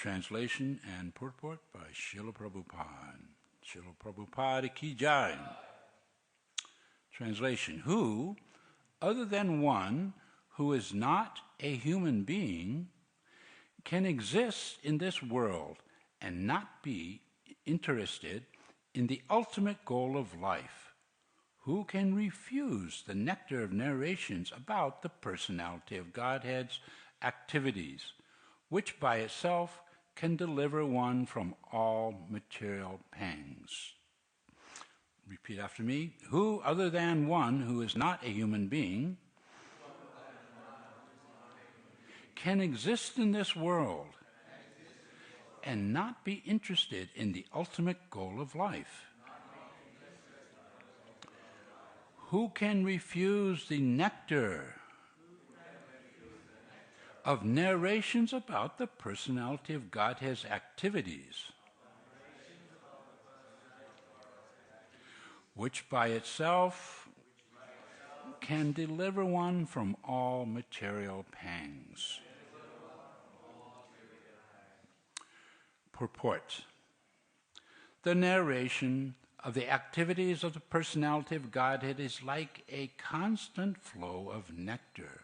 Translation and purport by Srila Prabhupada. Srila Prabhupada ki jai. Translation. Who, other than one who is not a human being, can exist in this world and not be interested in the ultimate goal of life? Who can refuse the nectar of narrations about the personality of Godhead's activities, which by itself can deliver one from all material pangs? Repeat after me. Who, other than one who is not a human being, can exist in this world and not be interested in the ultimate goal of life? Who can refuse the nectar of narrations about the personality of Godhead's activities, which by itself can deliver one from all material pangs? Purport. The narration of the activities of the personality of Godhead is like a constant flow of nectar.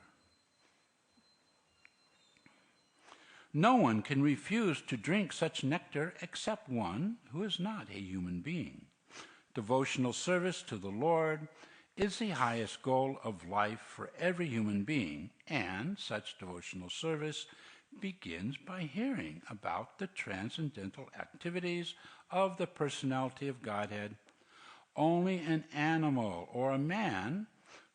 No one can refuse to drink such nectar except one who is not a human being. Devotional service to the Lord is the highest goal of life for every human being, and such devotional service begins by hearing about the transcendental activities of the personality of Godhead. Only an animal or a man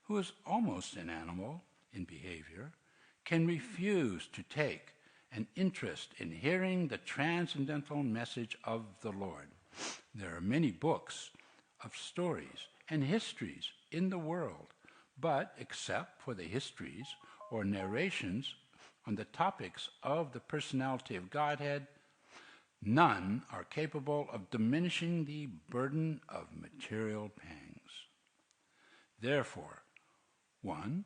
who is almost an animal in behavior can refuse to take an interest in hearing the transcendental message of the Lord. There are many books of stories and histories in the world, but except for the histories or narrations on the topics of the personality of Godhead, none are capable of diminishing the burden of material pangs. Therefore, one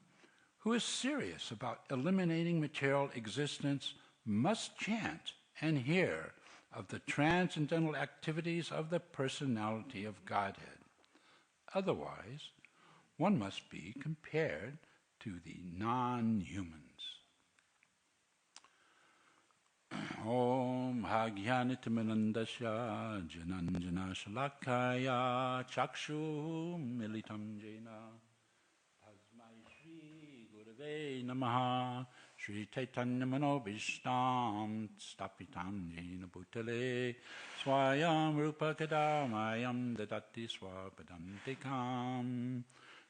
who is serious about eliminating material existence must chant and hear of the transcendental activities of the personality of Godhead. Otherwise, one must be compared to the non-humans. Om Bhagyanitimanandasya Jananjana Shalakaya Chakshu Militam Jena Tasmai Shri Gurave Namaha Shri Chaitanya Manobishtam Stapitam Jena Bhutale Swayam Rupa Kadamayam Dadati Swapadam Tekam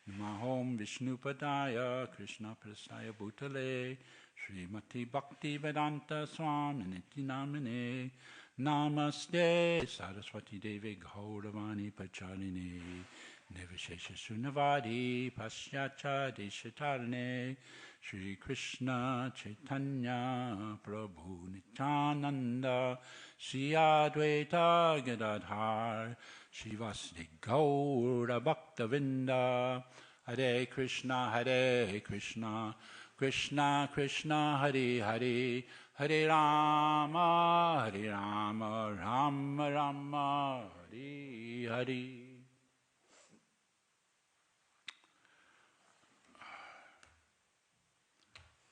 Namahom Vishnupadaya Krishna Prasaya Bhutale Srimati Bhakti Vedanta Swami Niti Namine Namaste Saraswati Devi Gauravani Pachaline Nivishesha Sunavadi Pasyacha Deshatarne Shri Krishna Chaitanya Prabhu Nityananda Shri Advaita Gadadhar Shivasdi Gaura Bhaktavinda Hare Krishna Krishna Krishna Hare Hare Hare Rama Rama Rama Hare Hare.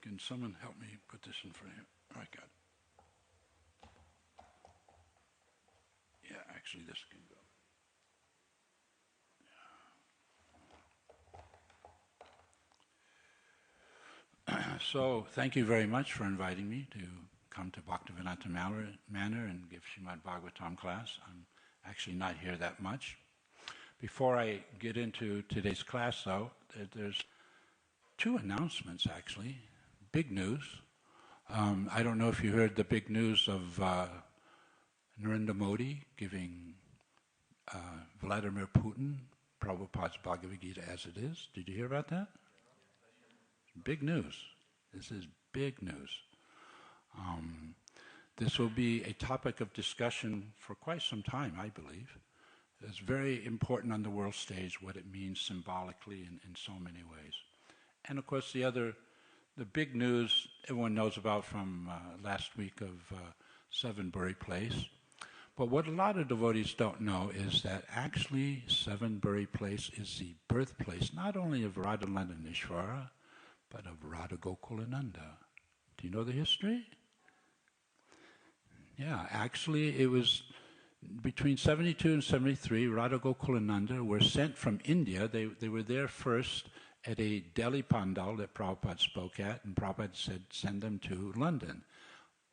Can someone help me put this in front of you? All right, God. Yeah, actually this can go. So, thank you very much for inviting me to come to Bhaktivedanta Manor and give Srimad Bhagavatam class. I'm actually not here that much. Before I get into today's class, though, there's two announcements, actually. Big news. I don't know if you heard the big news of Narendra Modi giving Vladimir Putin Prabhupada's Bhagavad Gita as it is. Did you hear about that? Big news. This is big news. This will be a topic of discussion for quite some time, I believe. It's very important on the world stage what it means symbolically in so many ways. And of course the big news everyone knows about from last week of Sevenbury Place. But what a lot of devotees don't know is that actually Sevenbury Place is the birthplace not only of Radhalandanishvara, but of Radha Gokulananda. Do you know the history? Yeah, actually it was between 72 and 73, Radha Gokulananda were sent from India. They were there first at a Delhi Pandal that Prabhupada spoke at, and Prabhupada said, send them to London.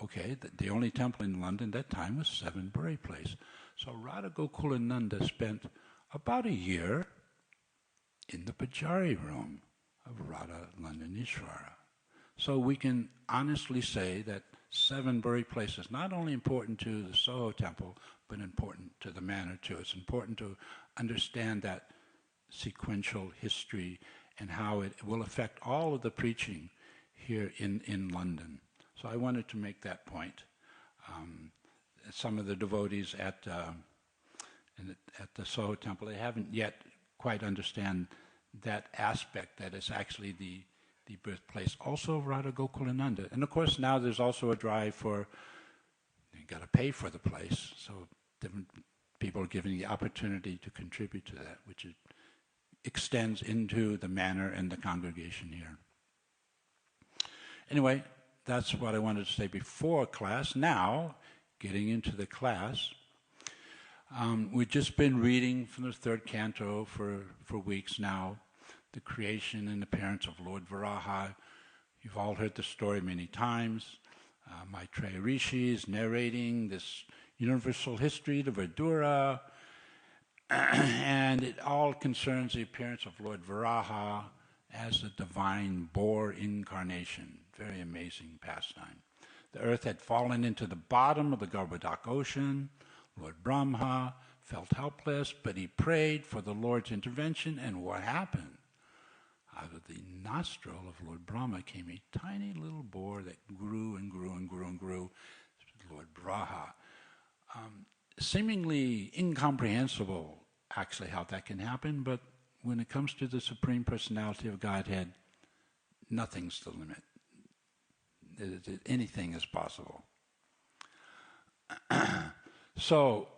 Okay, the only temple in London at that time was Sevenbury Place. So Radha Gokulananda spent about a year in the Pujari room of Radha Landanishvara. So we can honestly say that Sevenbury Place is not only important to the Soho temple, but important to the manor too. It's important to understand that sequential history and how it will affect all of the preaching here in London. So I wanted to make that point. Some of the devotees at the Soho temple, they haven't yet quite understand that aspect, that it's actually the birthplace also of Radha Gokulananda. And of course now there's also a drive for, you got to pay for the place, so different people are given the opportunity to contribute to that, which extends into the manor and the congregation here. Anyway, that's what I wanted to say before class. Now, getting into the class, we've just been reading from the third canto for weeks now, the creation and appearance of Lord Varaha. You've all heard the story many times. Maitreya Rishi is narrating this universal history, the Verdura, and it all concerns the appearance of Lord Varaha as the divine boar incarnation. Very amazing pastime. The earth had fallen into the bottom of the Garbhodak ocean. Lord Brahma felt helpless, but he prayed for the Lord's intervention, and what happened? Out of the nostril of Lord Brahma came a tiny little boar that grew and grew and grew and grew. Lord Braha. Seemingly incomprehensible, actually, how that can happen, but when it comes to the Supreme Personality of Godhead, nothing's the limit. Anything is possible. So,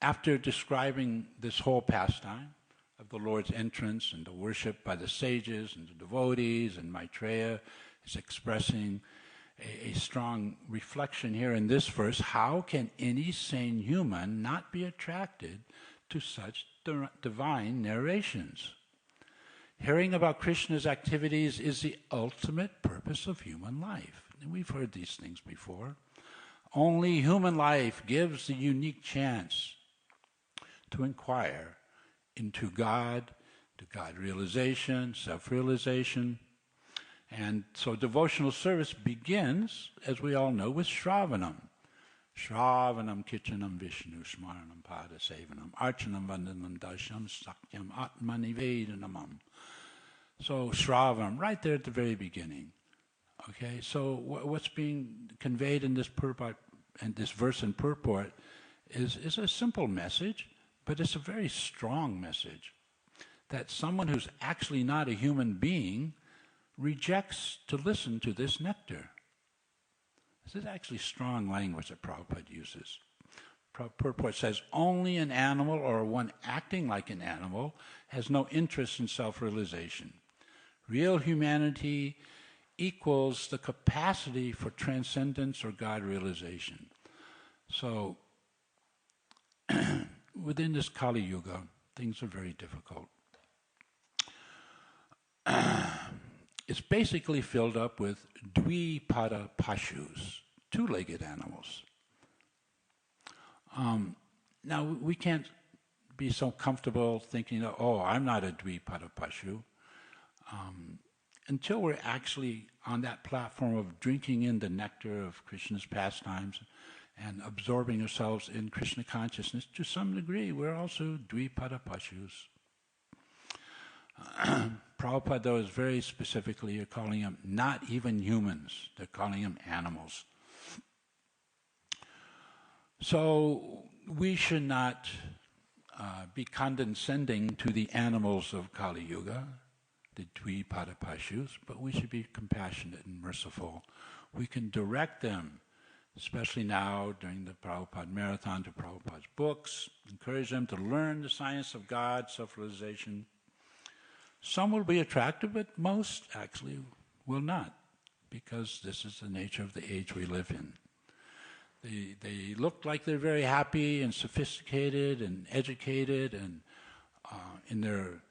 after describing this whole pastime of the Lord's entrance and the worship by the sages and the devotees, and Maitreya is expressing a strong reflection here in this verse, how can any sane human not be attracted to such divine narrations? Hearing about Krishna's activities is the ultimate purpose of human life. And we've heard these things before. Only human life gives the unique chance to inquire into God, to God realization, self-realization. And so devotional service begins, as we all know, with Shravanam. Shravanam Kitchanam Vishnu Smaranam Pada Sevanam Archanam Vandanam Dasham Sakyam Atmanivedanamam. So Shravanam, right there at the very beginning. Okay, so what's being conveyed in this purport, and this verse and purport is a simple message, but it's a very strong message. That someone who's actually not a human being rejects to listen to this nectar. This is actually strong language that Prabhupada uses. Purport says, only an animal or one acting like an animal has no interest in self-realization. Real humanity equals the capacity for transcendence or God realization. So, within this Kali Yuga, things are very difficult. It's basically filled up with dvipada pashus, two-legged animals. Now, we can't be so comfortable thinking, oh, I'm not a dvipada pashu, until we're actually on that platform of drinking in the nectar of Krishna's pastimes and absorbing ourselves in Krishna consciousness. To some degree, we're also dvipada pashus. Prabhupada, though, is very specifically calling them not even humans. They're calling them animals. So we should not be condescending to the animals of Kali Yuga, the Dvipada Pashus, but we should be compassionate and merciful We can direct them, especially now during the Prabhupada Marathon, to Prabhupada's books, encourage them to learn the science of God, self-realization. Some will be attracted, but most actually will not, because this is the nature of the age we live in. They look like they're very happy and sophisticated and educated and in their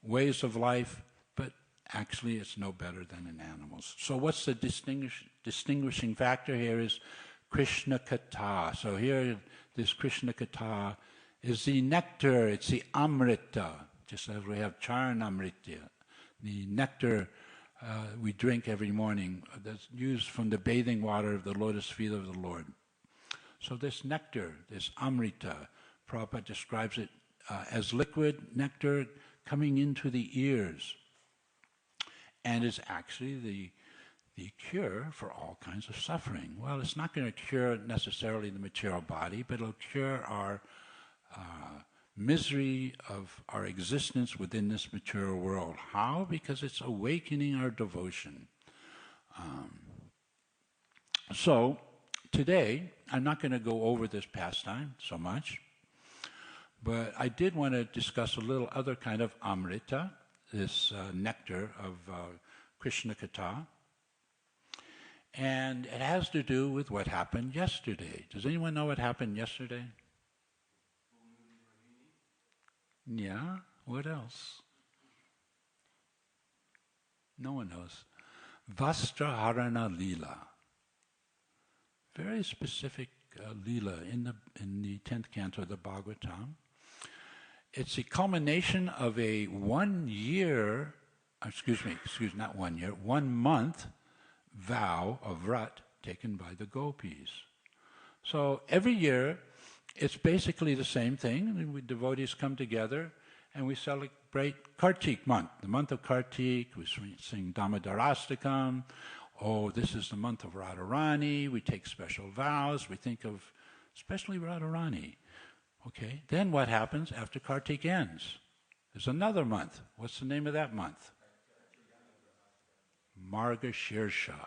ways of life, but actually it's no better than in animals. So what's the distinguishing factor here is Krishna Katha. So here, this Krishna Katha is the nectar, it's the amrita, just as we have Charanamrita, the nectar we drink every morning that's used from the bathing water of the lotus feet of the Lord. So this nectar, this amrita, Prabhupada describes it as liquid nectar coming into the ears, and is actually the cure for all kinds of suffering. Well, it's not going to cure necessarily the material body, but it'll cure our misery of our existence within this material world. How? Because it's awakening our devotion. So, today, I'm not going to go over this pastime so much, but I did want to discuss a little other kind of amrita, this nectar of Krishna Katha. And it has to do with what happened yesterday. Does anyone know what happened yesterday? Yeah, what else? No one knows. Vastraharana Leela. Very specific Leela in the 10th canto of the Bhagavatam. It's a culmination of a 1 month vow of vrat taken by the gopis. So every year, it's basically the same thing. We devotees come together and we celebrate Kartik month, the month of Kartik. We sing Damodarastakam. Oh, this is the month of Radharani. We take special vows. We think of especially Radharani. Okay, then what happens after Kartik ends? There's another month. What's the name of that month? Margashirsha.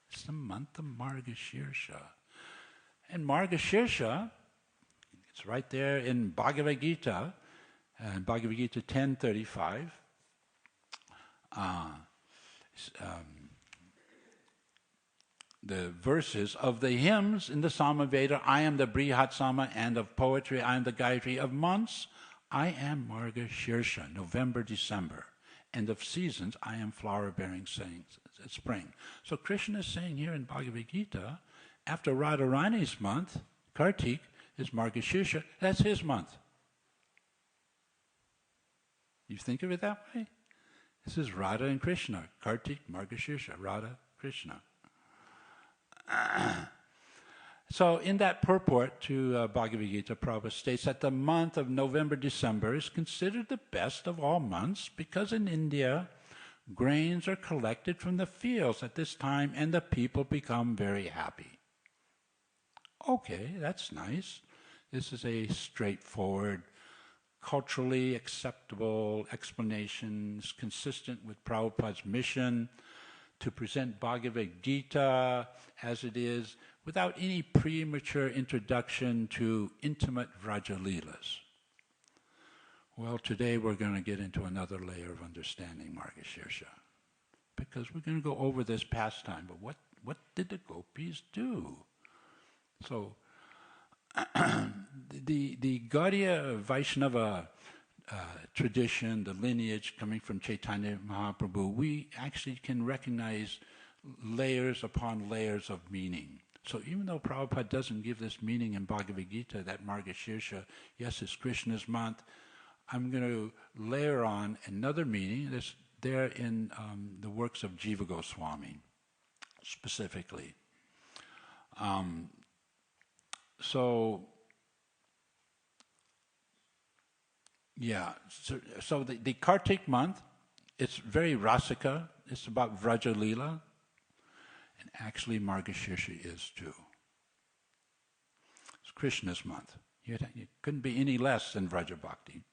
It's the month of Margashirsha. And Margashirsha, it's right there in Bhagavad Gita, Bhagavad Gita 10.35. The verses of the hymns in the Samaveda, I am the Brihat Sama, and of poetry, I am the Gayatri. Of months, I am Margashirsha, November, December. And of seasons, I am flower-bearing spring. So Krishna is saying here in Bhagavad Gita, after Radharani's month, Kartik is Margashirsha, that's his month. You think of it that way? This is Radha and Krishna, Kartik, Margashirsha, Radha, Krishna. So in that purport to Bhagavad Gita, Prabhupada states that the month of November, December is considered the best of all months because in India, grains are collected from the fields at this time and the people become very happy. Okay, that's nice. This is a straightforward, culturally acceptable explanation, consistent with Prabhupada's mission to present Bhagavad Gita as it is, without any premature introduction to intimate Vraja-leelas. Well, today we're going to get into another layer of understanding Margashirsha, because we're going to go over this pastime. But what did the gopis do? So, the Gaudiya Vaishnava tradition, the lineage coming from Chaitanya Mahaprabhu, we actually can recognize layers upon layers of meaning. So even though Prabhupada doesn't give this meaning in Bhagavad Gita, that Margashirsha, yes, it's Krishna's month, I'm going to layer on another meaning that's there in the works of Jiva Goswami, specifically. So the Kartik month, it's very rasika, it's about Vraja Leela, and actually Margashirsha is too. It's Krishna's month. It couldn't be any less than Vraja Bhakti.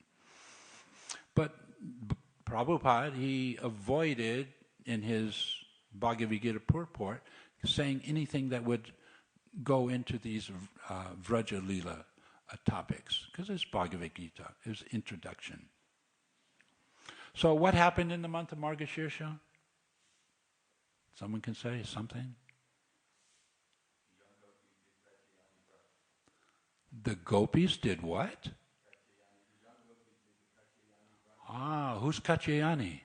But Prabhupada, he avoided in his Bhagavad Gita purport saying anything that would go into these Vraja Leela topics, because it's Bhagavad Gita, it's introduction. So what happened in the month of Margashirsha? Someone can say something? The gopis did what? Who's Katyayani?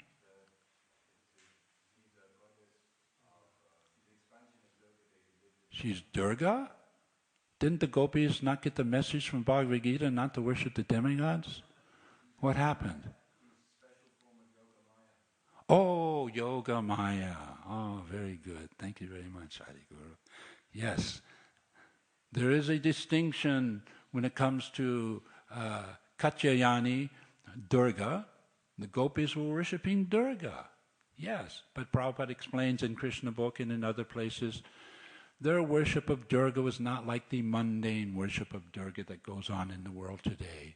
She's Durga? Didn't the gopis not get the message from Bhagavad Gita not to worship the demigods? What happened? Oh, Yoga Maya. Oh, very good. Thank you very much, Adi Guru. Yes. There is a distinction when it comes to Katyayani, Durga. The gopis were worshipping Durga. Yes, but Prabhupada explains in Krishna book and in other places, their worship of Durga was not like the mundane worship of Durga that goes on in the world today.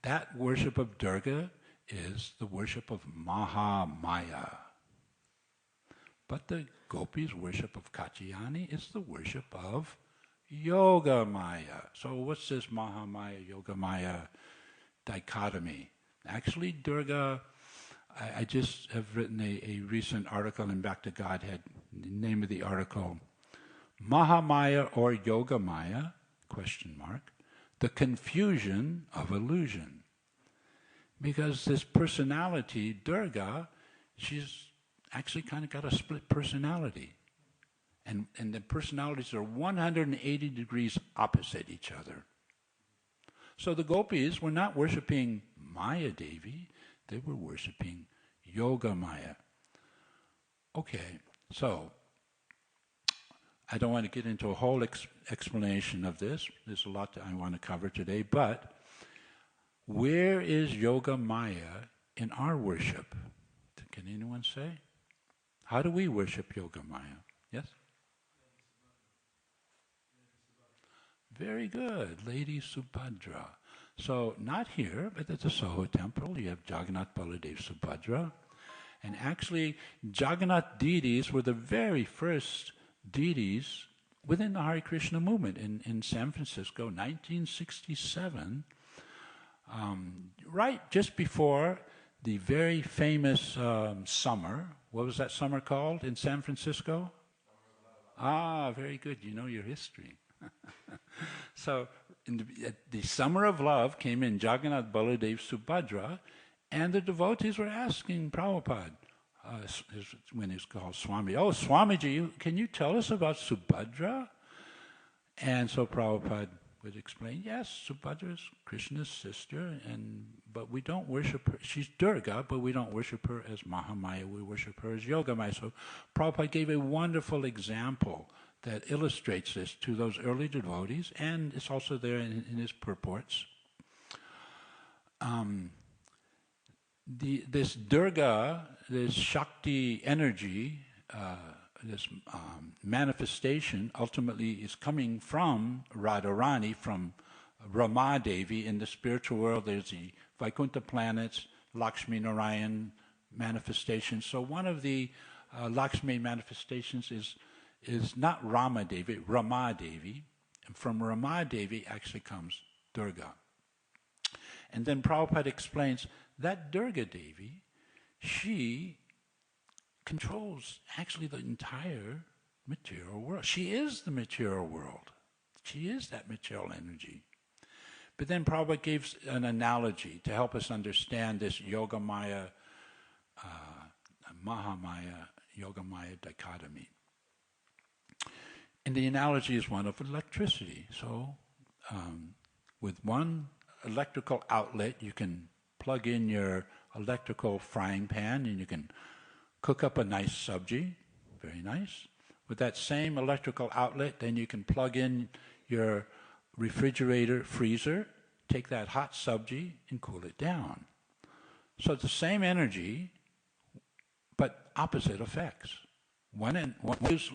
That worship of Durga is the worship of Mahamaya. But the gopis' worship of Katyayani is the worship of Yoga Maya. So what's this Mahamaya, Yoga Maya dichotomy? Actually, Durga, I just have written a recent article in Back to Godhead. The name of the article, Mahamaya or Yoga Maya, ? The confusion of illusion. Because this personality, Durga, she's actually kind of got a split personality. And the personalities are 180 degrees opposite each other. So the gopis were not worshipping Maya Devi, they were worshipping Yoga Maya. Okay, so I don't want to get into a whole explanation of this. There's a lot that I want to cover today, but where is Yoga Maya in our worship? Can anyone say? How do we worship Yoga Maya? Yes? Very good, Lady Subhadra. So not here, but at the Soho temple, you have Jagannath Baladev Subhadra. And actually, Jagannath deities were the very first deities within the Hare Krishna movement in San Francisco, 1967, right just before the very famous summer. What was that summer called in San Francisco? Very good. You know your history. So the Summer of Love came in Jagannath Baladev Subhadra, and the devotees were asking Prabhupada, when he was called Swami, "Oh, Swamiji, can you tell us about Subhadra?" And so Prabhupada would explain, yes, Subhadra is Krishna's sister, but we don't worship her. She's Durga, but we don't worship her as Mahamaya, we worship her as Yogamaya. So Prabhupada gave a wonderful example that illustrates this to those early devotees, and it's also there in his purports. This Durga, this Shakti energy, this manifestation ultimately is coming from Radharani, from Ramadevi. In the spiritual world, there's the Vaikuntha planets, Lakshmi Narayan manifestations. So one of the Lakshmi manifestations is not Ramadevi, Ramadevi. And from Ramadevi actually comes Durga. And then Prabhupada explains that Durga Devi, she controls actually the entire material world. She is the material world. She is that material energy. But then Prabhupada gives an analogy to help us understand this Yoga Maya, Mahamaya, Yoga Maya dichotomy. And the analogy is one of electricity. So with one electrical outlet, you can plug in your electrical frying pan and you can cook up a nice sabji, very nice. With that same electrical outlet, then you can plug in your refrigerator, freezer, take that hot sabji and cool it down. So it's the same energy, but opposite effects. One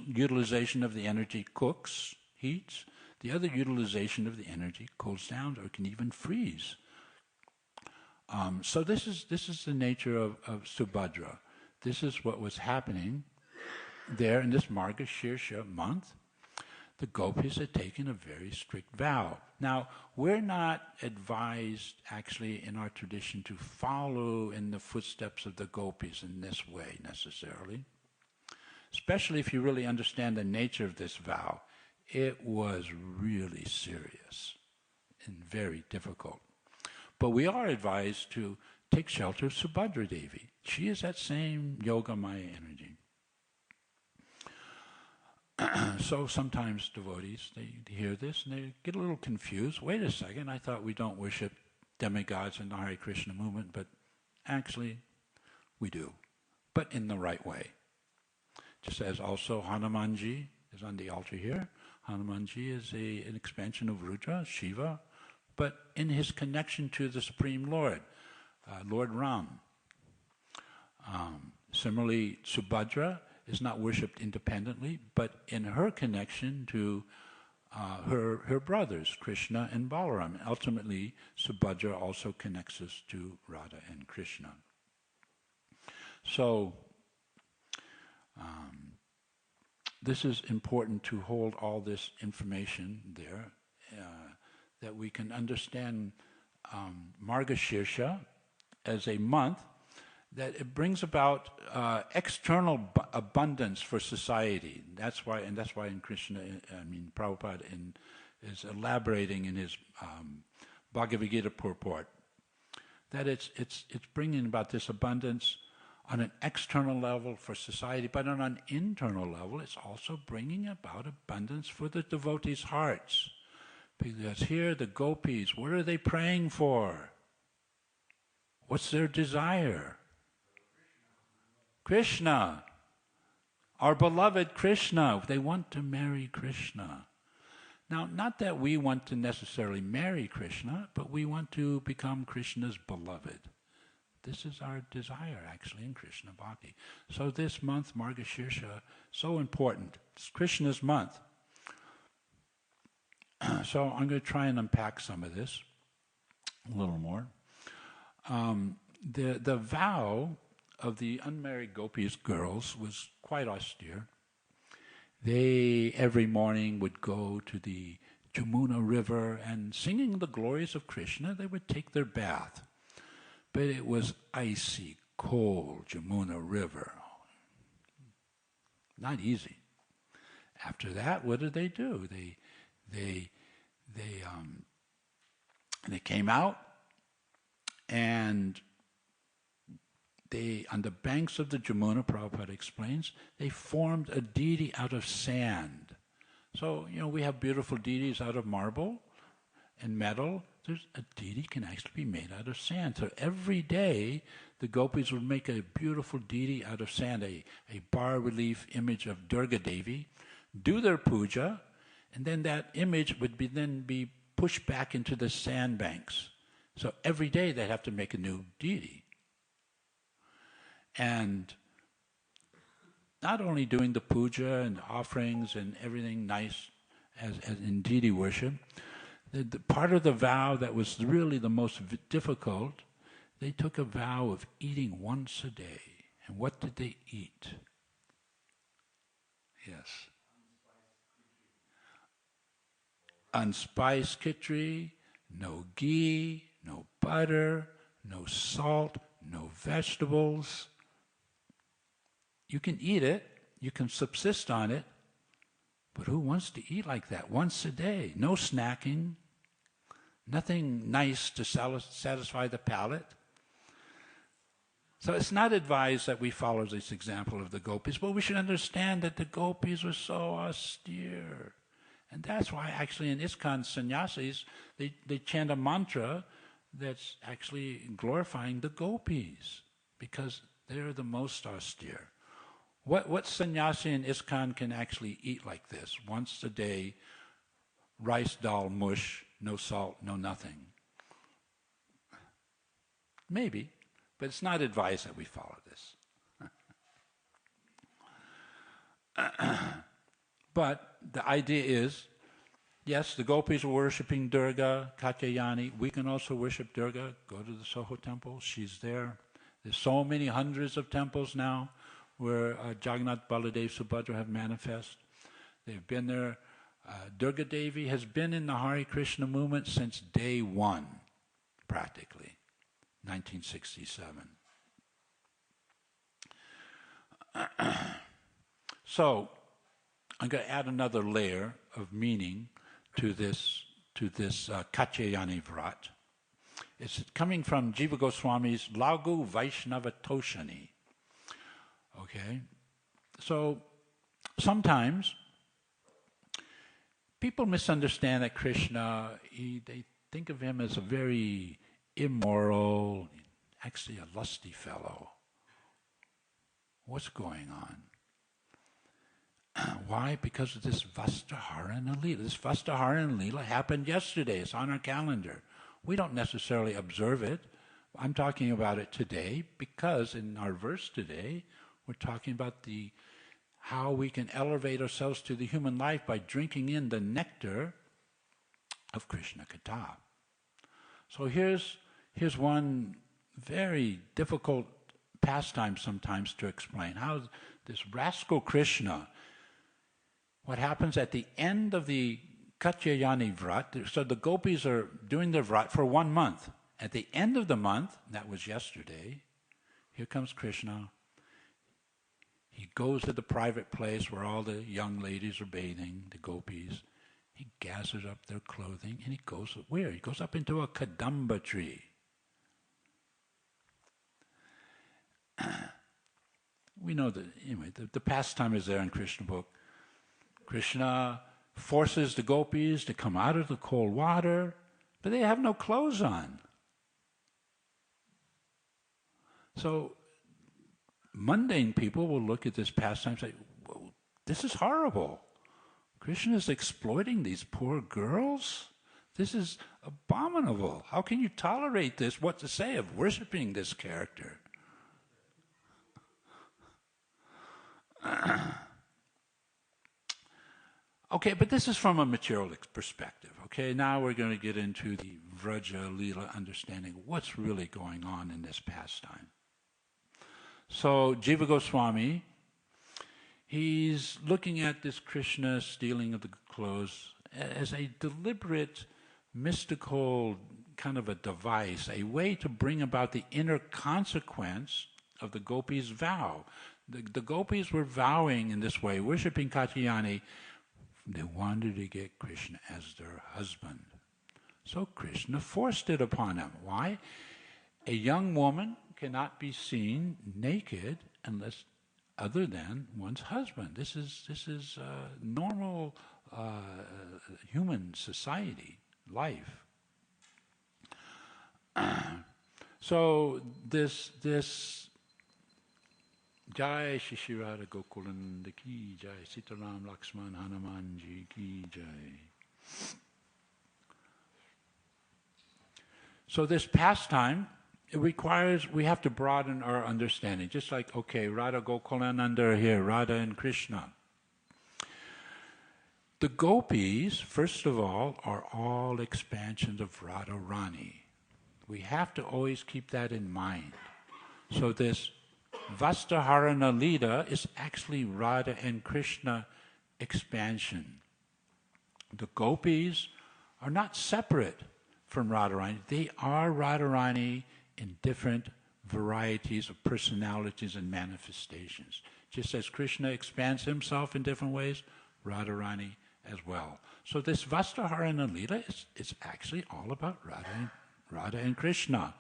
utilization of the energy cooks, heats. The other utilization of the energy cools down or can even freeze. So this is the nature of Subhadra. This is what was happening there in this Margashirsha month, the gopis had taken a very strict vow. Now, we're not advised, actually, in our tradition to follow in the footsteps of the gopis in this way, necessarily. Especially if you really understand the nature of this vow. It was really serious and very difficult. But we are advised to take shelter of Subhadra Devi. She is that same Yoga Maya energy. So sometimes devotees, they hear this and they get a little confused. Wait a second, I thought we don't worship demigods in the Hare Krishna movement, but actually we do, but in the right way. Just as also Hanumanji is on the altar here. Hanumanji is an expansion of Rudra, Shiva, but in his connection to the Supreme Lord, Lord Ram. Similarly, Subhadra is not worshipped independently, but in her connection to her brothers, Krishna and Balaram. Ultimately, Subhadra also connects us to Radha and Krishna. So, this is important to hold all this information there, that we can understand Margashirsha as a month, that it brings about external abundance for society. That's why in Krishna, Prabhupada is elaborating in his Bhagavad Gita purport, that it's bringing about this abundance on an external level for society, but on an internal level, it's also bringing about abundance for the devotees' hearts. Because here, the gopis, what are they praying for? What's their desire? Krishna. Our beloved Krishna. They want to marry Krishna. Now, not that we want to necessarily marry Krishna, but we want to become Krishna's beloved. This is our desire, actually, in Krishna Bhakti. So this month, Margashirsha, so important. It's Krishna's month. So I'm going to try and unpack some of this a little more. The vow of the unmarried gopis girls was quite austere. They every morning would go to the Jamuna river and singing the glories of Krishna, they would take their bath. But it was icy, cold Jamuna river. Not easy. After that, what did they do? They came out and they, on the banks of the Jamuna, Prabhupada explains, they formed a deity out of sand. So, we have beautiful deities out of marble and metal. There's a deity can actually be made out of sand. So every day, the gopis would make a beautiful deity out of sand, a bas-relief image of Durga Devi, do their puja, and then that image would then be pushed back into the sandbanks. So every day they'd have to make a new deity. And not only doing the puja and offerings and everything nice as in deity worship, the part of the vow that was really the most difficult, they took a vow of eating once a day. And what did they eat? Yes. Unspiced khichdi, no ghee, no butter, no salt, no vegetables. You can eat it, you can subsist on it, but who wants to eat like that once a day? No snacking, nothing nice to satisfy the palate. So it's not advised that we follow this example of the gopis, but we should understand that the gopis were so austere. And that's why actually in ISKCON sannyasis, they chant a mantra that's actually glorifying the gopis, because they're the most austere. What sannyasi in ISKCON can actually eat like this? Once a day, rice, dal, mush, no salt, no nothing. Maybe, but it's not advised that we follow this. But the idea is, yes, the gopis are worshipping Durga, Katyayani. We can also worship Durga. Go to the Soho temple. She's there. There's so many hundreds of temples now where Jagannath, Baladev, Subhadra have manifest. They've been there. Durga Devi has been in the Hare Krishna movement since day one, practically, 1967. So, I'm going to add another layer of meaning to this Katyayani Vrat. It's coming from Jiva Goswami's Lagu Vaishnava Toshani. Okay? So, sometimes people misunderstand that Krishna, they think of him as a very immoral, actually a lusty fellow. What's going on? Why? Because of this Vastaharana Leela. This Vastaharana Leela happened yesterday. It's on our calendar. We don't necessarily observe it. I'm talking about it today because in our verse today, we're talking about how we can elevate ourselves to the human life by drinking in the nectar of Krishna Katha. So here's one very difficult pastime sometimes to explain. How this rascal Krishna, what happens at the end of the Katyayani Vrat, so the gopis are doing their Vrat for 1 month. At the end of the month, that was yesterday, here comes Krishna. He goes to the private place where all the young ladies are bathing, the gopis. He gathers up their clothing and he goes where? He goes up into a kadamba tree. We know that, anyway, the pastime is there in Krishna book. Krishna forces the gopis to come out of the cold water, but they have no clothes on. So, mundane people will look at this pastime and say, "Whoa, this is horrible. Krishna is exploiting these poor girls? This is abominable. How can you tolerate this? What to say of worshiping this character?" Okay, but this is from a materialistic perspective. Okay, now we're going to get into the Vraja Leela understanding what's really going on in this pastime. So Jiva Goswami, he's looking at this Krishna stealing of the clothes as a deliberate, mystical kind of a device, a way to bring about the inner consequence of the gopis' vow. The gopis were vowing in this way, worshipping Katyayani. They wanted to get Krishna as their husband. So Krishna forced it upon them. Why? A young woman cannot be seen naked unless other than one's husband. This is normal human society, life. So this Jai Shishirada Gokulanda ki Jai, Sitaram Lakshman Hanumanji ki Jai. So this pastime, it requires, we have to broaden our understanding. Just like, okay, Radha Gokulananda here, Radha and Krishna. The gopis, first of all, are all expansions of Radharani. We have to always keep that in mind. So this Vastaharana Leela is actually Radha and Krishna expansion. The gopis are not separate from Radharani. They are Radharani in different varieties of personalities and manifestations. Just as Krishna expands himself in different ways, Radharani as well. So this Vastaharana Leela is actually all about Radha and Krishna.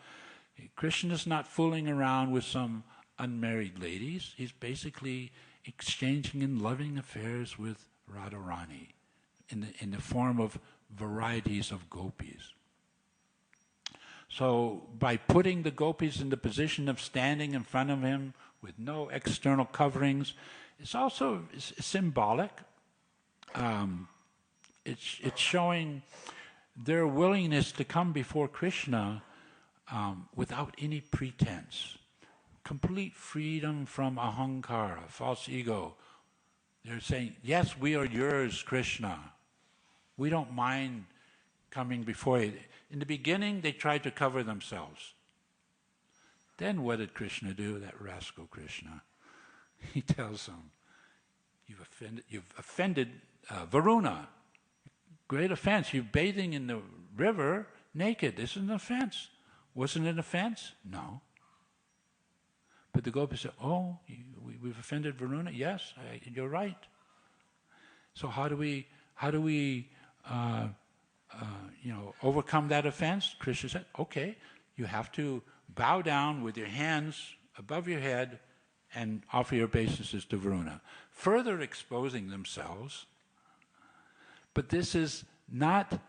Krishna is not fooling around with some unmarried ladies. He's basically exchanging in loving affairs with Radharani in the form of varieties of gopis. So by putting the gopis in the position of standing in front of him with no external coverings, it's also symbolic. It's showing their willingness to come before Krishna without any pretense. Complete freedom from ahankara, false ego. They're saying, yes, we are yours, Krishna. We don't mind coming before you. In the beginning, they tried to cover themselves. Then what did Krishna do, that rascal Krishna? He tells them, you've offended Varuna. Great offense. You're bathing in the river naked. This is an offense. Wasn't it an offense? No. But the gopis said, oh, we've offended Varuna? Yes, you're right. So how do we overcome that offense? Krishna said, okay, you have to bow down with your hands above your head and offer your obeisances to Varuna, further exposing themselves. But this is not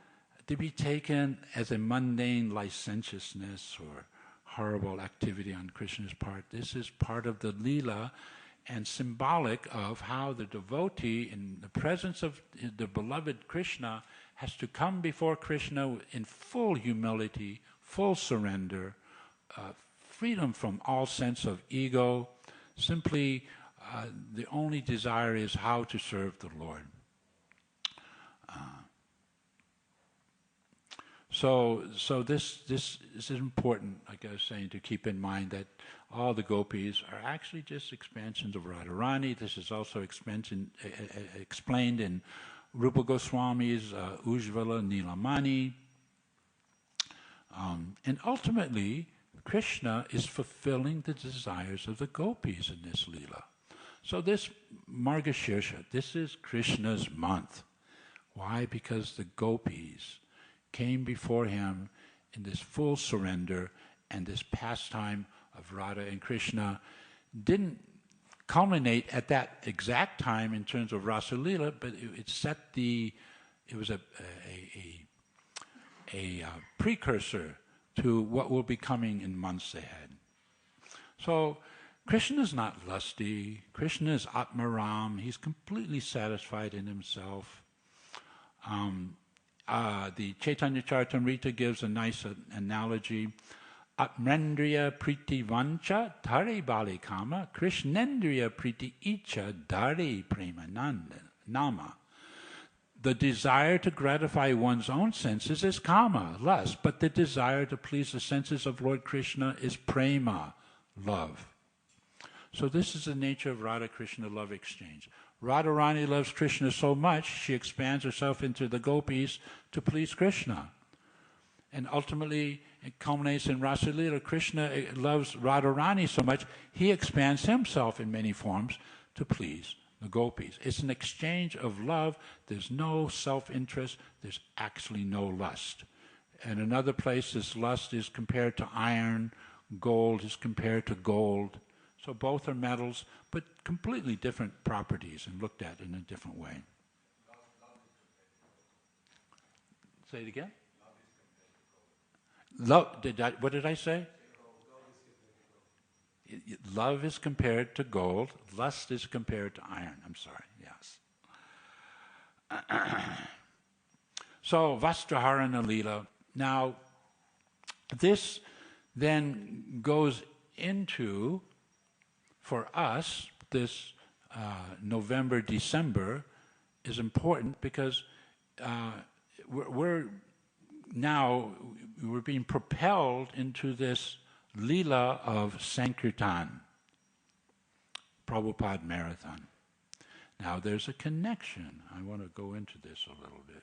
to be taken as a mundane licentiousness or horrible activity on Krishna's part. This is part of the Leela and symbolic of how the devotee, in the presence of the beloved Krishna, has to come before Krishna in full humility, full surrender, freedom from all sense of ego. Simply, the only desire is how to serve the Lord. So this is important, like I was saying, to keep in mind that all the gopis are actually just expansions of Radharani. This is also explained in Rupa Goswami's Ujjvala Nilamani. And ultimately, Krishna is fulfilling the desires of the gopis in this Leela. So this Margashirsha, this is Krishna's month. Why? Because the gopis came before him in this full surrender, and this pastime of Radha and Krishna didn't culminate at that exact time in terms of Rasa Leela, but it was a precursor to what will be coming in months ahead. So Krishna is not lusty. Krishna is Atmaram. He's completely satisfied in himself. The Chaitanya Charitamrita gives a nice analogy. Atmendriya priti vancha dhari bali kama, Krishnendriya priti icha dhari premananda nama. The desire to gratify one's own senses is kama, lust, but the desire to please the senses of Lord Krishna is prema, love. So this is the nature of Radha-Krishna love exchange. Radharani loves Krishna so much, she expands herself into the gopis to please Krishna. And ultimately, it culminates in Rasa Leela. Krishna loves Radharani so much, he expands himself in many forms to please the gopis. It's an exchange of love. There's no self-interest. There's actually no lust. And another place, this lust is compared to iron. Gold is compared to gold. So both are metals, but completely different properties and looked at in a different way. Say it again? What did I say? Love is compared to gold. Lust is compared to iron. I'm sorry, yes. So, Vastraharana Leela. Now, this then goes into, for us, this November, December is important because we're being propelled into this Leela of Sankirtan, Prabhupada Marathon. Now there's a connection. I want to go into this a little bit.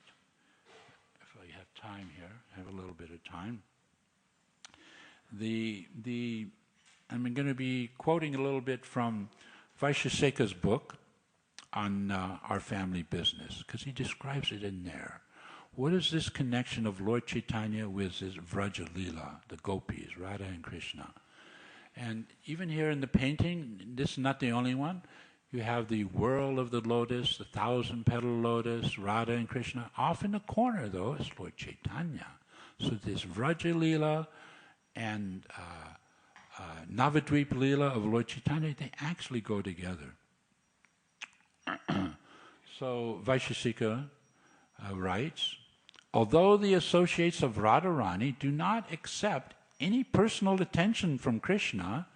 If I have time here, I have a little bit of time. I'm going to be quoting a little bit from Vaishesheka's book on our family business, because he describes it in there. What is this connection of Lord Chaitanya with his Vraja Leela, the gopis, Radha and Krishna? And even here in the painting, this is not the only one. You have the whirl of the lotus, the 1,000-petal lotus, Radha and Krishna. Off in the corner, though, is Lord Chaitanya. So this Vraja Leela and Navadvip Leela of Lord Chaitanya, they actually go together. So Vaisheshika writes, although the associates of Radharani do not accept any personal attention from Krishna,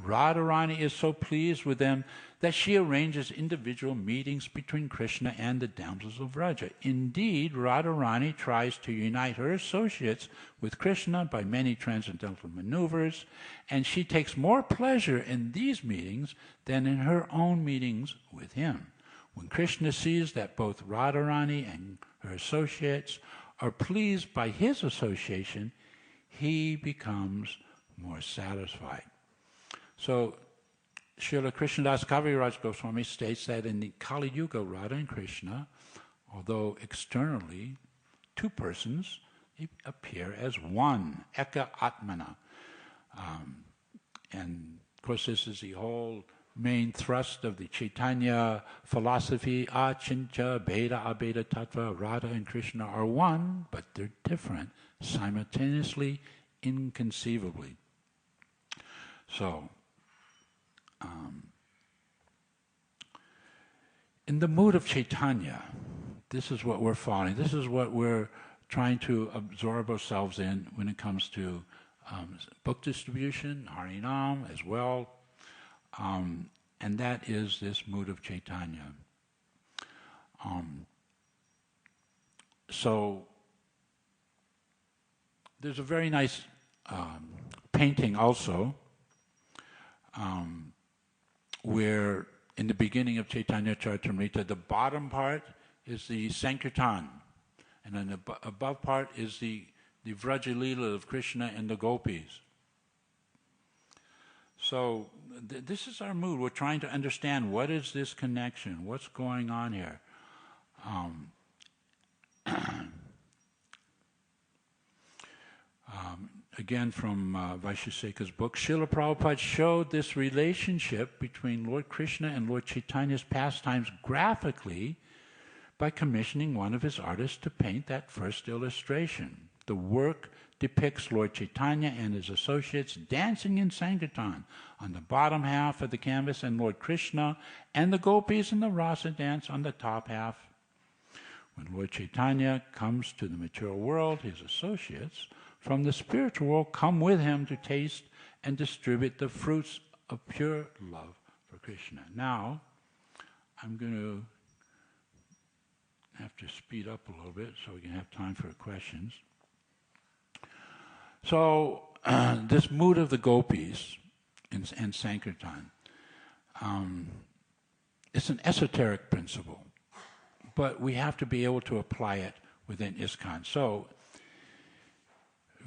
Radharani is so pleased with them that she arranges individual meetings between Krishna and the damsels of Vraja. Indeed, Radharani tries to unite her associates with Krishna by many transcendental maneuvers, and she takes more pleasure in these meetings than in her own meetings with him. When Krishna sees that both Radharani and her associates are pleased by his association, he becomes more satisfied. So, Srila Krishnadas Kaviraj Goswami states that in the Kali Yuga, Radha and Krishna, although externally two persons, they appear as one, Eka Atmana. And of course this is the whole main thrust of the Chaitanya philosophy, Achincha, Beda, Abeda Tattva, Radha and Krishna are one, but they're different, simultaneously, inconceivably. So, in the mood of Chaitanya, this is what we're following. This is what we're trying to absorb ourselves in when it comes to book distribution, Harinam as well, and that is this mood of Chaitanya. So there's a very nice painting also, where in the beginning of Chaitanya Charitamrita, the bottom part is the Sankirtan, and then the above part is the Vraja Leela of Krishna and the gopis. So this is our mood. We're trying to understand what is this connection, what's going on here. Again from Vaisheshika's book, Srila Prabhupada showed this relationship between Lord Krishna and Lord Chaitanya's pastimes graphically by commissioning one of his artists to paint that first illustration. The work depicts Lord Chaitanya and his associates dancing in Sankirtan on the bottom half of the canvas, and Lord Krishna and the gopis in the rasa dance on the top half. When Lord Chaitanya comes to the material world, his associates from the spiritual world come with him to taste and distribute the fruits of pure love for Krishna. Now, I'm going to have to speed up a little bit so we can have time for questions. So, this mood of the gopis and Sankirtan, it's an esoteric principle, but we have to be able to apply it within ISKCON. So,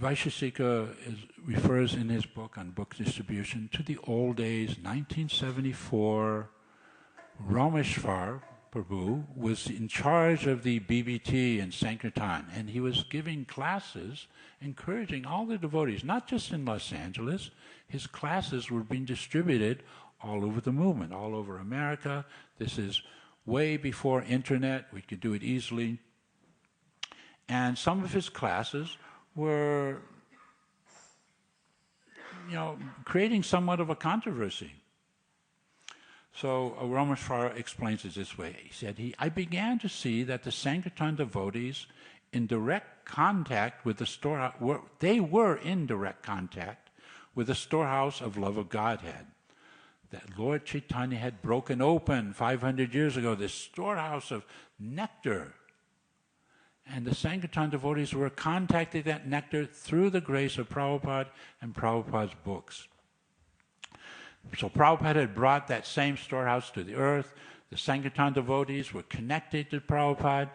Vaisheshika refers in his book on book distribution to the old days, 1974, Rameshwar Prabhu was in charge of the BBT in Sankirtan, and he was giving classes encouraging all the devotees, not just in Los Angeles. His classes were being distributed all over the movement, all over America. This is way before internet. We could do it easily. And some of his classes were, creating somewhat of a controversy. So Rameshwar explains it this way. He said, I began to see that the Sankirtan devotees in direct contact with the storehouse, they were in direct contact with the storehouse of love of Godhead. That Lord Chaitanya had broken open 500 years ago, this storehouse of nectar. And the Sankirtan devotees were contacting that nectar through the grace of Prabhupada and Prabhupada's books. So Prabhupada had brought that same storehouse to the earth. The Sankirtan devotees were connected to Prabhupada,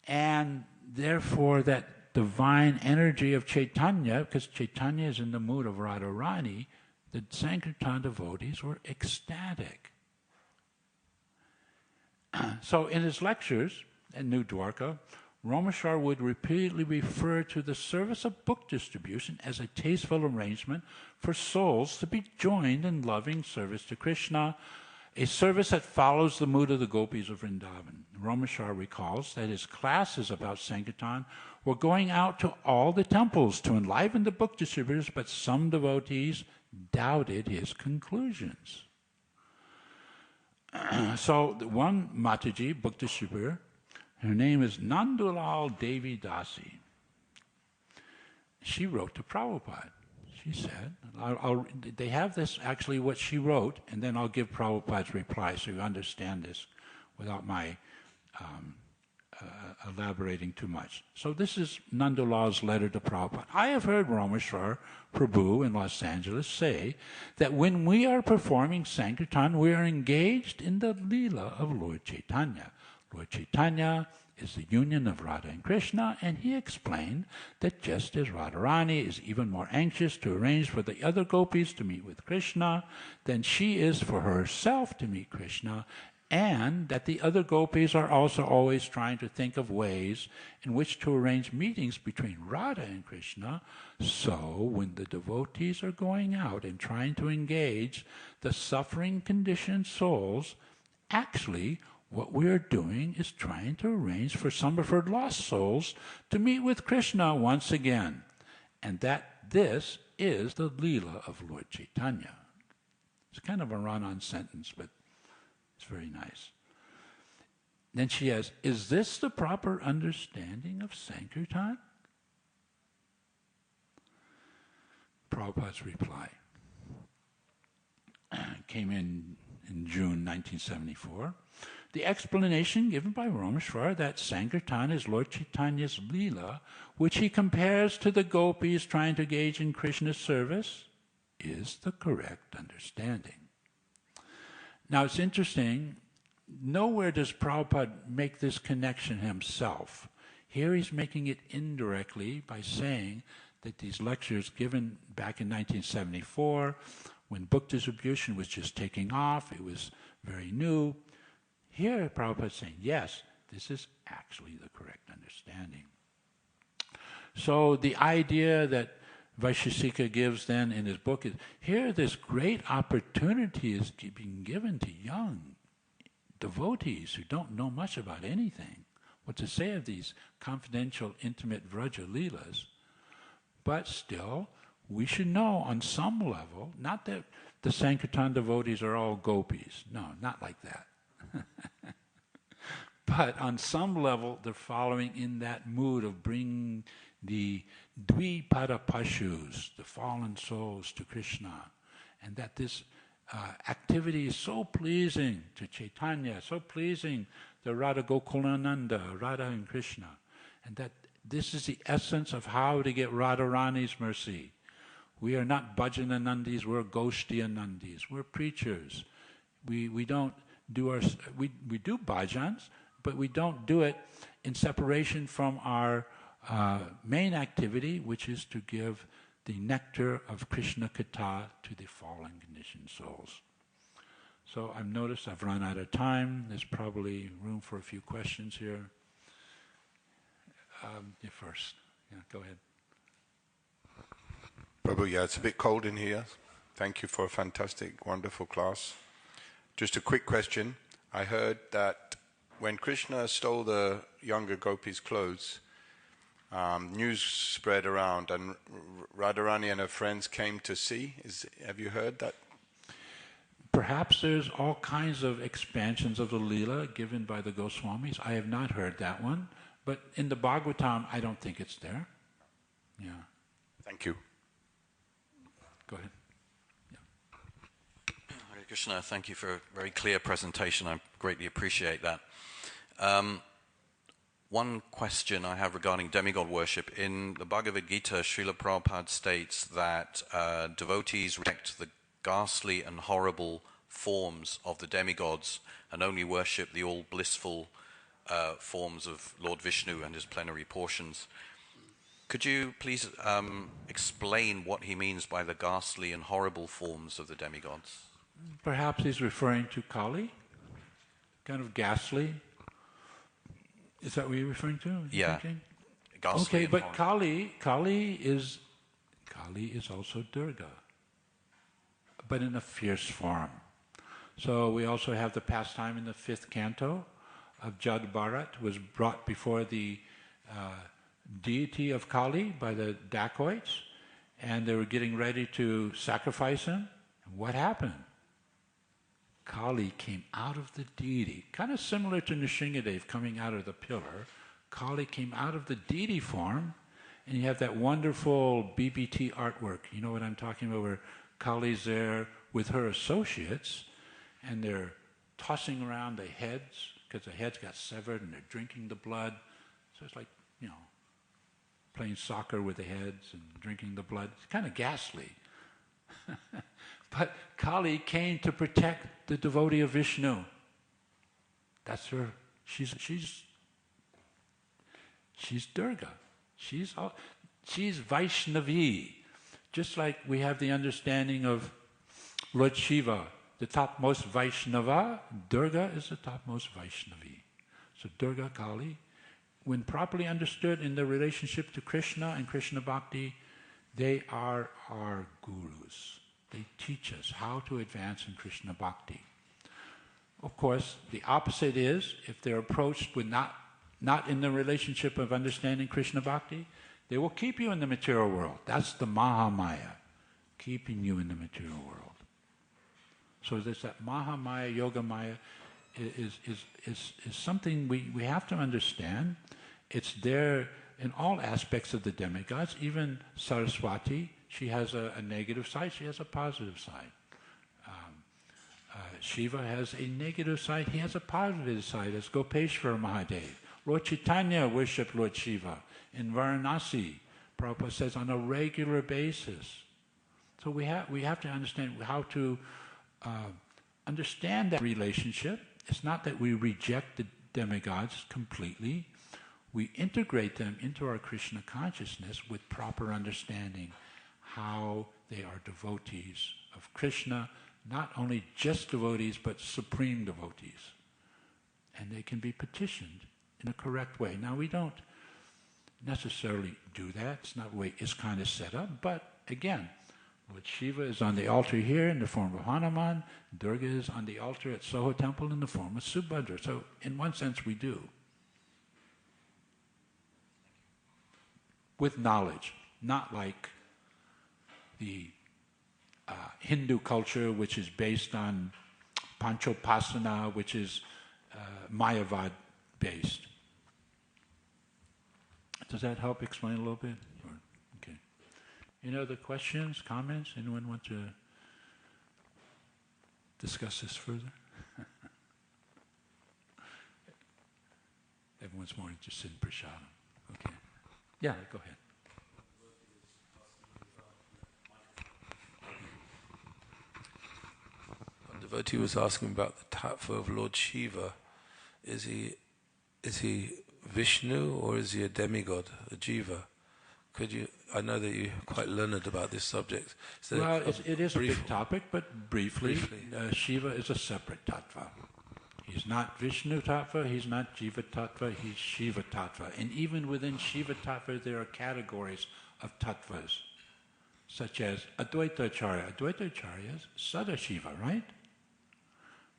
and therefore that divine energy of Chaitanya, because Chaitanya is in the mood of Radharani, the Sankirtan devotees were ecstatic. So in his lectures at New Dwarka, Rameshwar would repeatedly refer to the service of book distribution as a tasteful arrangement for souls to be joined in loving service to Krishna, a service that follows the mood of the gopis of Vrindavan. Rameshwar recalls that his classes about Sankirtan were going out to all the temples to enliven the book distributors, but some devotees doubted his conclusions. So one Mataji, book distributor, her name is Nandulal Devi Dasi. She wrote to Prabhupada. she said. They have this, actually, what she wrote, and then I'll give Prabhupada's reply so you understand this without my elaborating too much. So this is Nandalal's letter to Prabhupada. I have heard Rameshwar Prabhu in Los Angeles say that when we are performing Sankirtan, we are engaged in the Leela of Lord Chaitanya. Lord Chaitanya is the union of Radha and Krishna, and he explained that just as Radharani is even more anxious to arrange for the other gopis to meet with Krishna than she is for herself to meet Krishna, and that the other gopis are also always trying to think of ways in which to arrange meetings between Radha and Krishna, so when the devotees are going out and trying to engage the suffering conditioned souls, actually what we are doing is trying to arrange for some of her lost souls to meet with Krishna once again. And that this is the Leela of Lord Chaitanya. It's kind of a run-on sentence, but it's very nice. Then she asks, is this the proper understanding of Sankirtan? Prabhupada's reply came in June 1974. The explanation given by Rameshwar that Sankirtan is Lord Chaitanya's Leela, which he compares to the gopis trying to engage in Krishna's service, is the correct understanding. Now it's interesting, nowhere does Prabhupada make this connection himself. Here he's making it indirectly by saying that these lectures given back in 1974, when book distribution was just taking off, it was very new. Here Prabhupada is saying, yes, this is actually the correct understanding. So the idea that Vaisheshika gives then in his book is, here this great opportunity is being given to young devotees who don't know much about anything, what to say of these confidential, intimate Vraja Leelas. But still, we should know on some level, not that the Sankirtan devotees are all gopis, no, not like that. But on some level, they're following in that mood of bringing the Dvipada Pashus, the fallen souls, to Krishna, and that this activity is so pleasing to Chaitanya, so pleasing to Radha Gokulananda, Radha and Krishna, and that this is the essence of how to get Radharani's mercy. We are not Bhajananandis, we're Goshtianandis, we're preachers. We don't do we do bhajans, but we don't do it in separation from our main activity, which is to give the nectar of Krishna Katha to the fallen conditioned souls. So I've noticed I've run out of time. There's probably room for a few questions here. You first. Yeah, go ahead. Prabhu, yeah, it's a bit cold in here. Thank you for a fantastic, wonderful class. Just a quick question. I heard that when Krishna stole the younger gopis' clothes, news spread around and Radharani and her friends came to see. Have you heard that? Perhaps there's all kinds of expansions of the Leela given by the Goswamis. I have not heard that one. But in the Bhagavatam, I don't think it's there. Yeah. Thank you. Go ahead. Hare Krishna, thank you for a very clear presentation. I greatly appreciate that. One question I have regarding demigod worship. In the Bhagavad Gita, Srila Prabhupada states that devotees reject the ghastly and horrible forms of the demigods and only worship the all blissful forms of Lord Vishnu and his plenary portions. Could you please explain what he means by the ghastly and horrible forms of the demigods? Perhaps he's referring to Kali, kind of ghastly. Is that what you're referring to? Yeah. Okay, but Kali is also Durga, but in a fierce form. So we also have the pastime in the 5th canto of Jad Bharat was brought before the deity of Kali by the dacoits, and they were getting ready to sacrifice him. And what happened? Kali came out of the deity, kind of similar to Nrsingadev coming out of the pillar. Kali came out of the deity form And you have that wonderful BBT artwork. You know what I'm talking about, where Kali's there with her associates, and they're tossing around the heads, because the heads got severed, and they're drinking the blood. So it's like, playing soccer with the heads and drinking the blood. It's kind of ghastly. But Kali came to protect the devotee of Vishnu. That's her. She's Durga. She's Vaishnavi. Just like we have the understanding of Lord Shiva, the topmost Vaishnava, Durga is the topmost Vaishnavi. So Durga, Kali, when properly understood in their relationship to Krishna and Krishna Bhakti, they are our gurus. They teach us how to advance in Krishna Bhakti. Of course, the opposite is, if they're approached with not in the relationship of understanding Krishna Bhakti, they will keep you in the material world. That's the Mahamaya, keeping you in the material world. So there's that Mahamaya, Yogamaya is something we have to understand. It's there in all aspects of the demigods. Even Saraswati, she has a negative side, she has a positive side. Shiva has a negative side, he has a positive side, as Gopeshwara Mahadev. Lord Chaitanya worshipped Lord Shiva in Varanasi, Prabhupada says, on a regular basis. So we have to understand how to understand that relationship. It's not that we reject the demigods completely. We integrate them into our Krishna consciousness with proper understanding how they are devotees of Krishna, not only just devotees, but supreme devotees. And they can be petitioned in a correct way. Now, we don't necessarily do that. It's not the way it's kind of set up. But again, Lord Shiva is on the altar here in the form of Hanuman. Durga is on the altar at Soho Temple in the form of Subhadra. So in one sense we do. With knowledge, not like the Hindu culture, which is based on Panchopasana, which is Mayavad based. Does that help explain a little bit? Okay. Any other questions, comments? Anyone want to discuss this further? Everyone's more interested in prasadam. Okay. Yeah, go ahead. A devotee was asking about the tattva of Lord Shiva. Is he Vishnu or is he a demigod, a jiva? Could you? I know that you're quite learned about this subject. Well, it is a big topic, but briefly. Shiva is a separate tattva. He's not Vishnu tattva, he's not Jiva tattva, he's Shiva tattva. And even within Shiva tattva, there are categories of tattvas, such as Advaita Acharya. Advaita Acharya is Sadashiva, right?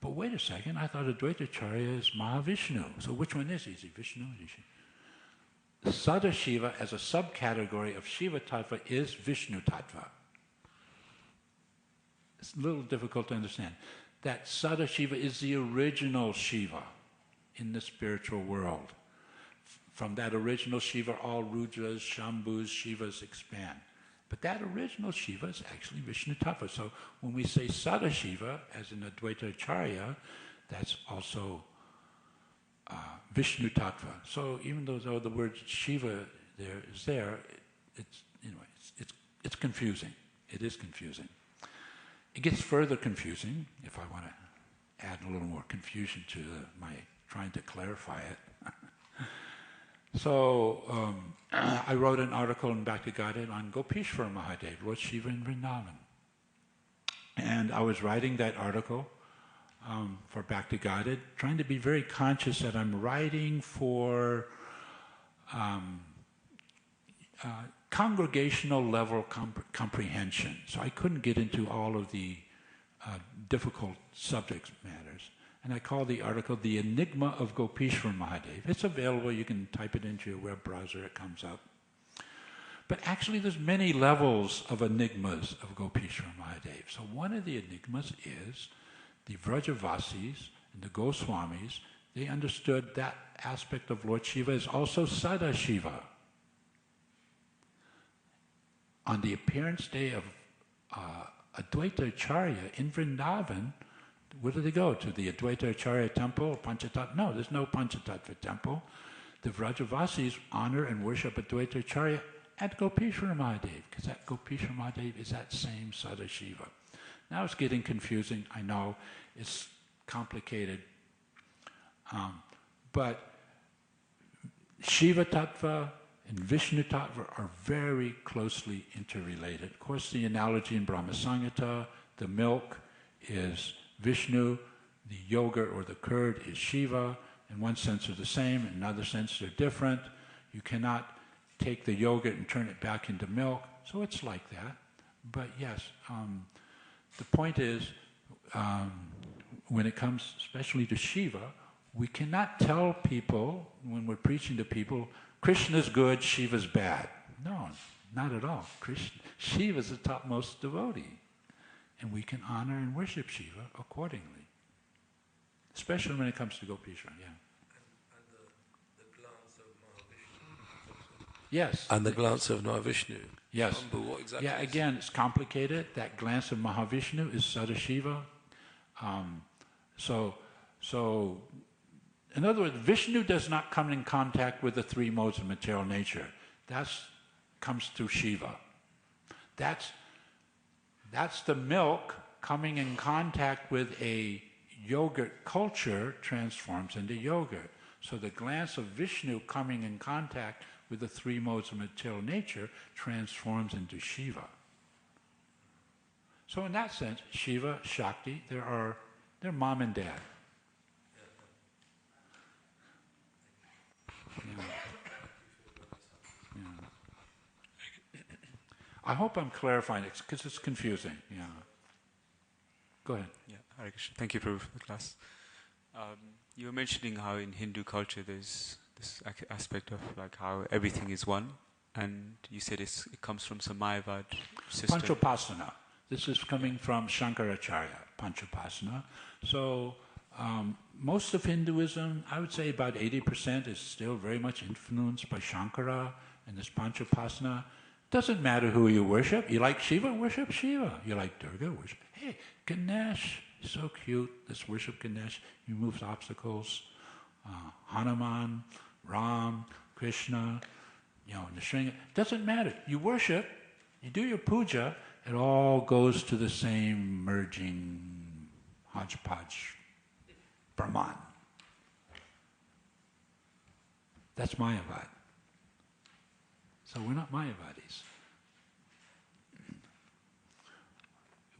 But wait a second, I thought Advaita Acharya is Mahavishnu. So which one is he? Is he Vishnu? Is he? Sadashiva as a subcategory of Shiva tattva is Vishnu tattva. It's a little difficult to understand. That Sadashiva is the original Shiva in the spiritual world. From that original Shiva, all Rudras, Shambhus, Shivas expand. But that original Shiva is actually Vishnu tattva. So when we say Sadashiva, as in Advaita Acharya, that's also Vishnu tattva. So even though the word Shiva is there, it's confusing. It is confusing. It gets further confusing if I want to add a little more confusion to my trying to clarify it. So I wrote an article in Bhakti Guided on Gopeshwara Mahadev, Lord Shiva in Vrindavan. And I was writing that article for Bhakti Guided, trying to be very conscious that I'm writing for congregational level comprehension. So I couldn't get into all of the difficult subject matters. And I call the article The Enigma of Gopeshwara Mahadev. It's available, you can type it into your web browser, it comes up. But actually there's many levels of enigmas of Gopeshwara Mahadev. So one of the enigmas is the Vrajavasis and the Goswamis, they understood that aspect of Lord Shiva is also Sadashiva. on the appearance day of Advaita Acharya in Vrindavan, where do they go? To the Advaita Acharya temple, Panchatattva? No, there's no Panchatattva temple. The Vrajavasis honor and worship Advaita Acharya at Gopishwara Mahadev, because that Gopishwara Mahadev is that same Sadashiva. Now it's getting confusing, I know, it's complicated. But Shiva Tattva and Vishnu Tattva are very closely interrelated. Of course, the analogy in Brahma Samhita, the milk is Vishnu, the yogurt or the curd is Shiva. In one sense they're the same, in another sense they're different. You cannot take the yogurt and turn it back into milk, so it's like that. But yes, the point is, when it comes especially to Shiva, we cannot tell people, when we're preaching to people, Krishna's good, Shiva's bad. No, not at all. Shiva's the topmost devotee. And we can honor and worship Shiva accordingly. Especially when it comes to Gopishwara, yeah. And the glance of Mahavishnu. Yes. And the glance of Mahavishnu. Yes. What exactly yeah, again, it's complicated. That glance of Mahavishnu is Sadashiva. So, in other words, Vishnu does not come in contact with the three modes of material nature. That comes through Shiva. That's the milk coming in contact with a yogurt culture transforms into yogurt. So the glance of Vishnu coming in contact with the three modes of material nature transforms into Shiva. So in that sense, Shiva, Shakti, they're mom and dad. Yeah. Yeah. I hope I'm clarifying it because it's confusing. Yeah. Go ahead. Yeah, Hare Krishna. Thank you, Prabhu, for the class. You were mentioning how in Hindu culture there's this aspect of like how everything is one, and you said it comes from some Mayavad system. Panchopasana. This is coming from Shankaracharya, Panchopasana. So most of Hinduism, I would say about 80% is still very much influenced by Shankara and this Panchopasana. Doesn't matter who you worship. You like Shiva, worship Shiva. You like Durga, worship. Hey, Ganesh, so cute. Let's worship Ganesh. He removes obstacles. Hanuman, Ram, Krishna, Nrsimha. Doesn't matter. You worship, you do your puja, it all goes to the same merging hodgepodge Brahman. That's Mayavad. So we're not Mayavadis.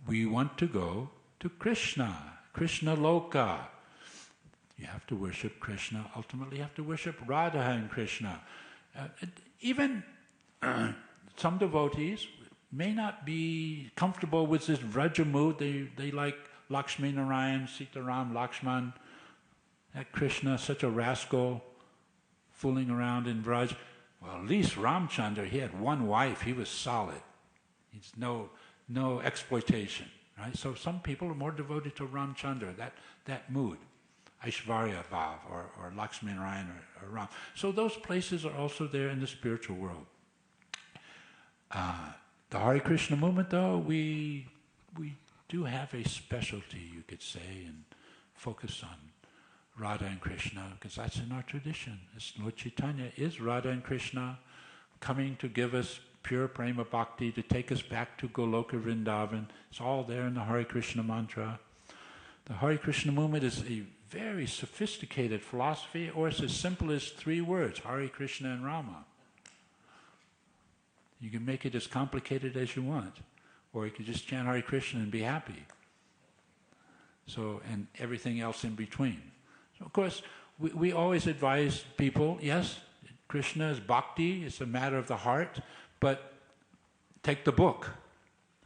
We want to go to Krishna, Krishna Loka. You have to worship Krishna. Ultimately, you have to worship Radha and Krishna. Even some devotees may not be comfortable with this Vraja mood. They like Lakshmi Narayan, Sitaram, Lakshman. That Krishna, such a rascal, fooling around in Vraj. Well, at least Ramchandra, he had one wife. He was solid. He's no exploitation, right? So some people are more devoted to Ramchandra, that mood. Aishvarya Bhav or Lakshmi Narayan or Ram. So those places are also there in the spiritual world. The Hare Krishna movement, though, we do have a specialty, you could say, and focus on Radha and Krishna, because that's in our tradition. It's Lord Chaitanya is Radha and Krishna coming to give us pure prema bhakti, to take us back to Goloka Vrindavan. It's all there in the Hare Krishna mantra. The Hare Krishna movement is a very sophisticated philosophy, or it's as simple as 3 words, Hare Krishna and Rama. You can make it as complicated as you want, or you can just chant Hare Krishna and be happy. So, and everything else in between. So of course, we always advise people, yes, Krishna is bhakti, it's a matter of the heart, but take the book.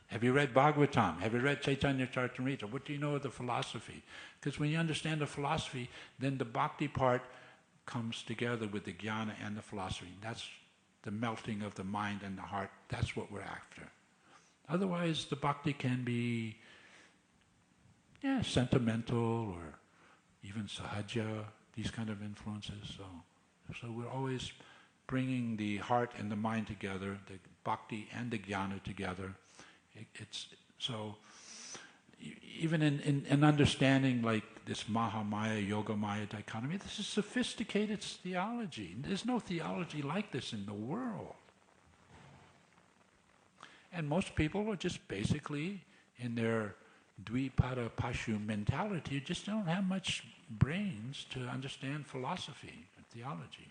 Have you read Bhagavatam? Have you read Chaitanya Charitamrita? What do you know of the philosophy? Because when you understand the philosophy, then the bhakti part comes together with the jnana and the philosophy. That's the melting of the mind and the heart. That's what we're after. Otherwise, the bhakti can be sentimental or even sahaja, these kind of influences. So we're always bringing the heart and the mind together, the bhakti and the jnana together. It's so even in understanding like this Mahamaya, Yogamaya dichotomy, this is sophisticated theology. There's no theology like this in the world. And most people are just basically in their Dvipada Pashu mentality, just don't have much brains to understand philosophy and theology.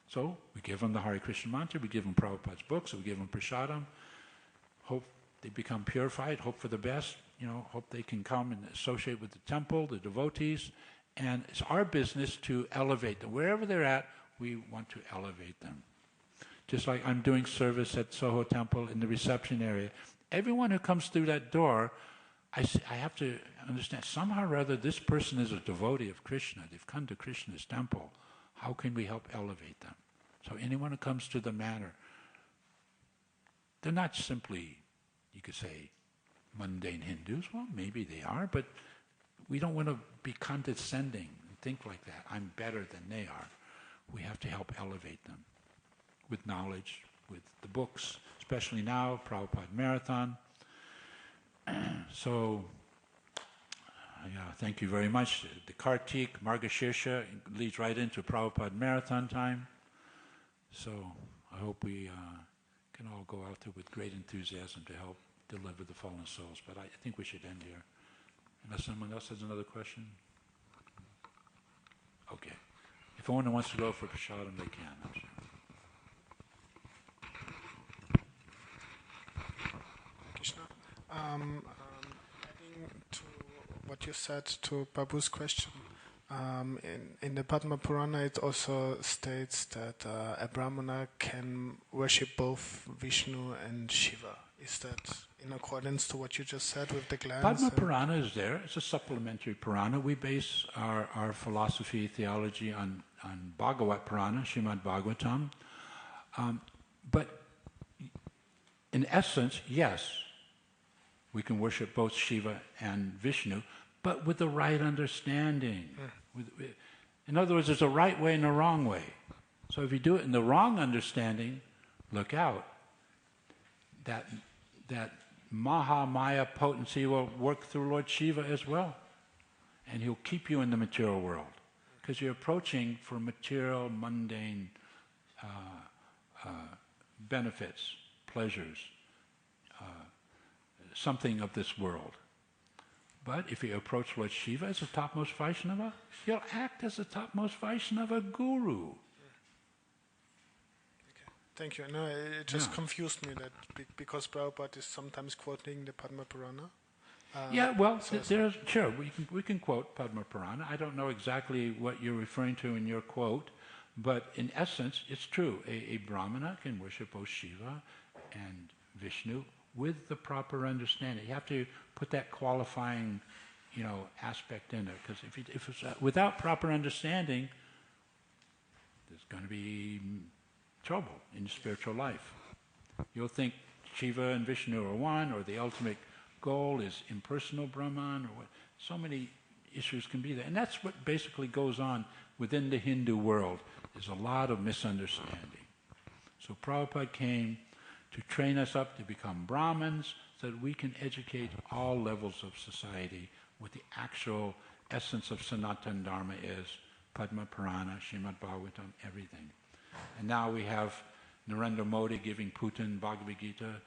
So we give them the Hare Krishna mantra, we give them Prabhupada's books, we give them prasadam, hope they become purified, hope for the best, hope they can come and associate with the temple, the devotees, and it's our business to elevate them. Wherever they're at, we want to elevate them. Just like I'm doing service at Soho Temple in the reception area. Everyone who comes through that door, I have to understand, somehow or other this person is a devotee of Krishna. They've come to Krishna's temple. How can we help elevate them? So anyone who comes to the manor, they're not simply, you could say, mundane Hindus. Well, maybe they are, but we don't want to be condescending and think like that. I'm better than they are. We have to help elevate them with knowledge, with the books, especially now, Prabhupada Marathon. So, thank you very much. The Kartik, Margashirsha leads right into Prabhupada Marathon time. So I hope we can all go out there with great enthusiasm to help deliver the fallen souls. But I think we should end here. Unless someone else has another question? Okay. If anyone wants to go for prasadam, they can. I'm sure. Krishna. Adding to what you said to Babu's question, in the Padma Purana it also states that a Brahmana can worship both Vishnu and Shiva. Is that in accordance to what you just said with the glance? Padma Purana is there. It's a supplementary Purana. We base our philosophy, theology on Bhagavat Purana, Srimad Bhagavatam. But in essence, yes, we can worship both Shiva and Vishnu, but with the right understanding. In other words, there's a right way and a wrong way. So if you do it in the wrong understanding, look out. That Mahamaya potency will work through Lord Shiva as well. And he'll keep you in the material world. Because you're approaching for material, mundane benefits, pleasures, something of this world. But if you approach Lord Shiva as the topmost Vaishnava, he'll act as the topmost Vaishnava guru. Okay. Thank you. No, it just confused me that because Prabhupada is sometimes quoting the Padma Purana. Sure, we can quote Padma Purana. I don't know exactly what you're referring to in your quote, but in essence, it's true. A Brahmana can worship both Shiva and Vishnu with the proper understanding. You have to put that qualifying, aspect in there. Because if it's without proper understanding, there's going to be trouble in your spiritual life. You'll think Shiva and Vishnu are one, or the ultimate goal is impersonal Brahman, or what. So many issues can be there. And that's what basically goes on within the Hindu world. There's a lot of misunderstanding. So Prabhupada came to train us up to become Brahmins so that we can educate all levels of society what the actual essence of Sanatana Dharma is, Padma Purana, Srimad Bhagavatam, everything. And now we have Narendra Modi giving Putin Bhagavad Gita.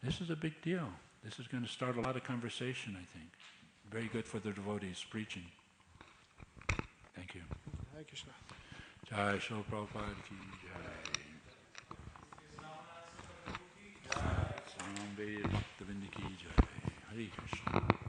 This is a big deal. This is going to start a lot of conversation, I think. Very good for the devotees preaching. Thank you. Hare Krishna. Jai Shri Prabhupada ki jai. Sambe Bhaktivinoda ki jai. Hare Krishna.